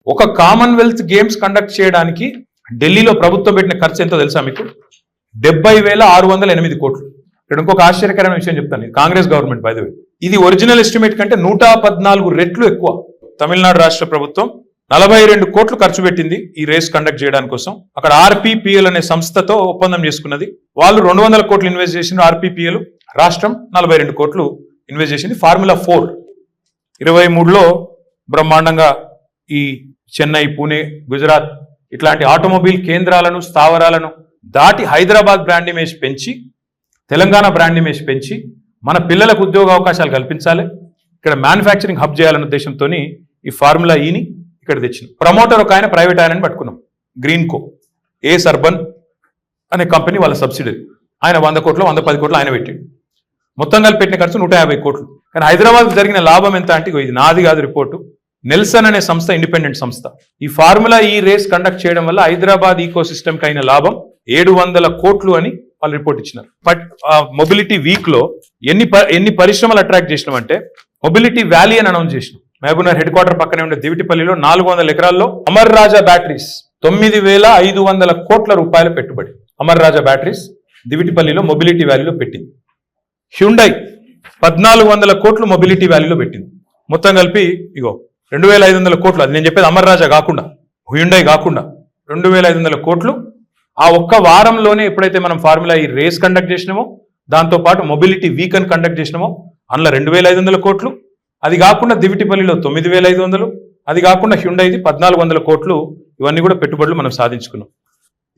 ఒక Commonwealth games conduct చేయడానికి ఢిల్లీలో ప్రభుత్వం పెట్టిన ఖర్చు ఎంతో తెలుసా మీకు? 70,608 కోట్లు. ఇక్కడ ఇంకొక ఆశ్చర్యకరమైన విషయం చెప్తాను. Congress government by the way. ఇది ఒరిజినల్ ఎస్టిమేట్ కంటే 114 రెట్లు ఎక్కువ. తమిళనాడు రాష్ట్ర ప్రభుత్వం 42 కోట్లు ఖర్చు పెట్టింది ఈ రేస్ కండక్ట్ చేయడానికి కోసం. అక్కడ ఆర్పిపిఎల్ అనే సంస్థతో ఒప్పందం చేసుకున్నది. వాళ్ళు 200 కోట్లు ఇన్వెస్ట్ చేసింది. ఆర్పిపిఎల్ రాష్ట్రం 42 కోట్లు ఇన్వెస్ట్ చేసింది. ఫార్ములా 4 23లో బ్రహ్మాండంగా ఈ చెన్నై, పూణే, గుజరాత్ ఇట్లాంటి ఆటోమొబైల్ కేంద్రాలను, స్థావరాలను దాటి హైదరాబాద్ బ్రాండ్ ఇమేజ్ పెంచి, తెలంగాణ బ్రాండ్ ఇమేజ్ పెంచి మన పిల్లలకు ఉద్యోగ అవకాశాలు కల్పించాలి, ఇక్కడ మ్యానుఫ్యాక్చరింగ్ హబ్ చేయాలనే ఉద్దేశంతో ఈ ఫార్ములా ఈని ఇక్కడ తెచ్చింది. ప్రమోటర్ ఒక ఆయన ప్రైవేట్ ఆయనని పట్టుకున్నాం, గ్రీన్ కో, ఏస్ అర్బన్ అనే కంపెనీ వాళ్ళ సబ్సిడరీ. ఆయన 100 కోట్లు 110 కోట్లు ఆయన పెట్టాడు. మొత్తం కలిపి పెట్టిన ఖర్చు 150 కోట్లు. కానీ హైదరాబాద్ జరిగిన లాభం ఎంత అంటే, ఇది నాది కాదు రిపోర్టు, నెల్సన్ అనే సంస్థ, ఇండిపెండెంట్ సంస్థ, ఈ ఫార్ములా ఈ రేస్ కండక్ట్ చేయడం వల్ల హైదరాబాద్ ఈకో సిస్టమ్కి అయిన లాభం 700 కోట్లు అని వాళ్ళు రిపోర్ట్ ఇచ్చినారు. బట్ మొబిలిటీ వీక్ లో ఎన్ని పరిశ్రమలు అట్రాక్ట్ చేసినామంటే, మొబిలిటీ వ్యాలీ అని అనౌన్స్ చేసినాం. మహబూబ్నగర్ హెడ్ క్వార్టర్ పక్కనే ఉండే దివిటిపల్లిలో 400 ఎకరాల్లో అమర్ రాజా బ్యాటరీస్ 9,500 కోట్ల రూపాయల పెట్టుబడి. అమర్ రాజా బ్యాటరీస్ దివిటిపల్లిలో మొబిలిటీ వ్యాలీలో పెట్టింది. హ్యుండై 1,400 కోట్లు మొబిలిటీ వ్యాలీలో పెట్టింది. మొత్తం కలిపి ఇగో 2,500 కోట్లు. అది నేను చెప్పేది అమర్ రాజా కాకుండా, హ్యుండై కాకుండా 2,500 కోట్లు. ఆ ఒక్క వారంలోనే ఎప్పుడైతే మనం ఫార్ములా ఈ రేస్ కండక్ట్ చేసినామో, దాంతోపాటు మొబిలిటీ వీక్ అని కండక్ట్ చేసినామో, అందులో 2,500 కోట్లు. అది కాకుండా దివిటిపల్లిలో 9,500, అది కాకుండా హ్యుండైది 1,400 కోట్లు. ఇవన్నీ కూడా పెట్టుబడులు మనం సాధించుకున్నాం.